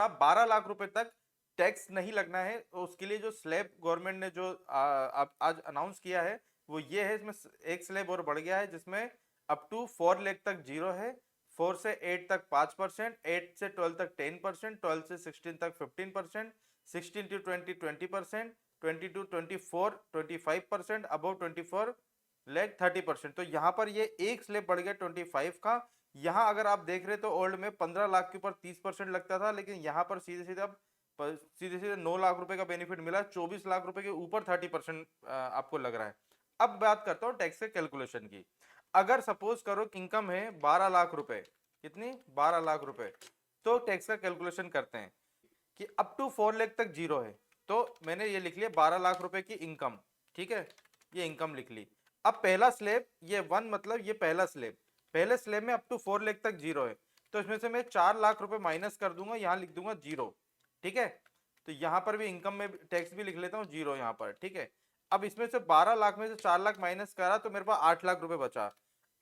आप 12 लाख रुपए तक टैक्स नहीं लगना है, तो उसके लिए जो स्लैब गवर्नमेंट ने जो आज अनाउंस किया है वो ये है। इसमें एक स्लैब और बढ़ गया है जिसमें अप टू 4 लाख तक जीरो है, 4 से 8 तक 5%, 8 से 12 तक 10%, 12 से 16 तक 15%, 16 टू 20 20%, 20 टू 24 25%, अबव 24 लाख 30%। तो यहाँ पर ये एक स्लैब बढ़ गया 25 का। यहाँ अगर आप देख रहे तो ओल्ड में 15 लाख के ऊपर 30% लगता था, लेकिन यहाँ पर सीधे सीधे अब सीधे सीधे 9 लाख रुपए का बेनिफिट मिला, 24 लाख रुपए के ऊपर 30% आपको लग रहा है। अब बात करता हूँ टैक्स के कैलकुलेशन की। अगर सपोज करो कि इनकम है 12 लाख रुपए, कितनी 12 लाख रुपए, तो टैक्स का कैलकुलेशन करते हैं कि अप टू 4 लाख तक जीरो है। तो मैंने ये लिख लिया 12 लाख रुपए की इनकम, ठीक है, ये इनकम लिख ली। अब पहला स्लैब ये वन, मतलब ये पहला स्लैब, पहले स्लैब में अप टू 4 लाख तक जीरो है, तो इसमें से मैं 4 लाख रुपए माइनस कर दूंगा, यहां लिख दूंगा जीरो, ठीक है। तो यहां पर भी इनकम में टैक्स भी लिख लेता हूं जीरो यहां पर, ठीक है। अब इसमें से 12 लाख में से 4 लाख माइनस करा तो मेरे पास 8 लाख रुपए बचा।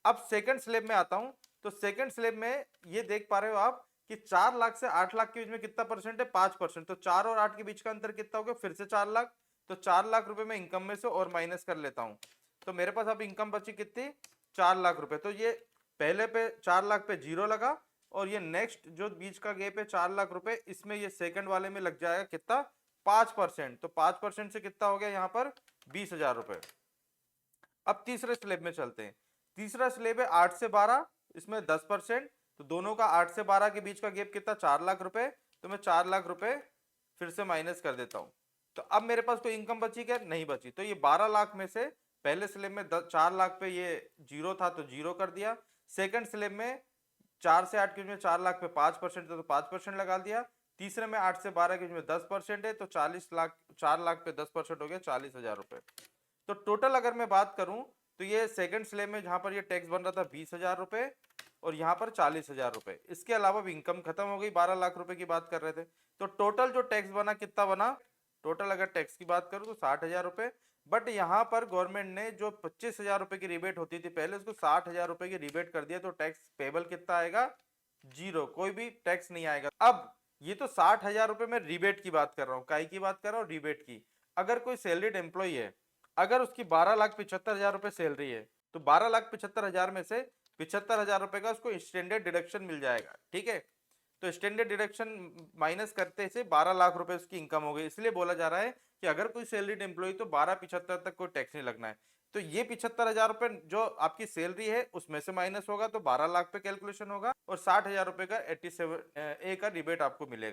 अब सेकंड स्लैब में आता हूं, तो सेकंड स्लैब में ये देख पा रहे हो आप कि 4 लाख से 8 लाख के बीच में कितना परसेंट है, 5%। तो 4 और 8 के बीच का अंतर कितना हो गया, फिर से 4 लाख। तो 4 लाख रुपए में इनकम में से और माइनस कर लेता हूं, तो मेरे पास अब इनकम बची कितनी, 4 लाख रुपए। तो ये पहले पे 4 लाख पे जीरो लगा, और ये नेक्स्ट जो बीच का गैप है 4 लाख रुपए, इसमें ये सेकंड वाले में लग जाएगा कितना, 5%। तो 5% से कितना हो गया यहाँ पर, 20,000 रुपए। अब तीसरे स्लेब में चलते हैं। तीसरा स्लेब है 8 से 12, इसमें 10%। तो दोनों का 8 से 12 के बीच का गैप कितना, 4 लाख रुपए। तो मैं 4 लाख रुपए फिर से माइनस कर देता हूं। तो अब मेरे पास कोई इनकम बची क्या, नहीं बची। तो ये 12 लाख में से पहले स्लेब में 4 लाख पे ये जीरो था तो जीरो कर दिया। सेकंड स्लेब में 4 से 8 के बीच में 4 लाख पे 5% तो 5% लगा दिया। तीसरे में 8 से 12 के बीच में 10% है, तो 40 लाख, 4 लाख पे 10% हो गया 40,000 रुपए। तो टोटल अगर मैं बात करूं तो ये सेकंड स्लैब में जहां पर ये टैक्स बन रहा था 20,000 रुपए, और यहां पर 40,000 रुपए। इसके अलावा भी इनकम खत्म हो गई, 12 लाख रुपए की बात कर रहे थे। तो टोटल जो टैक्स बना कितना बना, टोटल अगर टैक्स की बात करूं तो 60,000 रुपए। बट यहां पर गवर्नमेंट ने जो 25,000 रुपए की रिबेट होती थी पहले, उसको 60,000 रुपए की रिबेट कर दिया। तो टैक्स पेबल कितना आएगा, जीरो, कोई भी टैक्स नहीं आएगा। अब ये तो 60,000 रुपए में रिबेट की बात कर रहा हूँ, काई की बात कर रहा हूँ, रिबेट की। अगर कोई सैलरीड एम्प्लॉय है, अगर उसकी 12,75,000 रुपए सैलरी है, तो 12,75,000 में से 75,000 रुपए का उसको स्टैंडर्ड डिडक्शन मिल जाएगा, ठीक है। तो स्टैंडर्ड डिडक्शन माइनस करते से 12 लाख रुपए उसकी इनकम हो गई। इसलिए बोला जा रहा है कि अगर कोई सैलरीड एम्प्लॉय तो 12,75 तक कोई टैक्स नहीं लगना है। तो ये 75,000 रुपए जो आपकी सैलरी है उसमें से माइनस होगा, तो 12 लाख पे कैलकुलेशन होगा, और 60,000 रुपए का 87 ए का रिबेट आपको मिलेगा।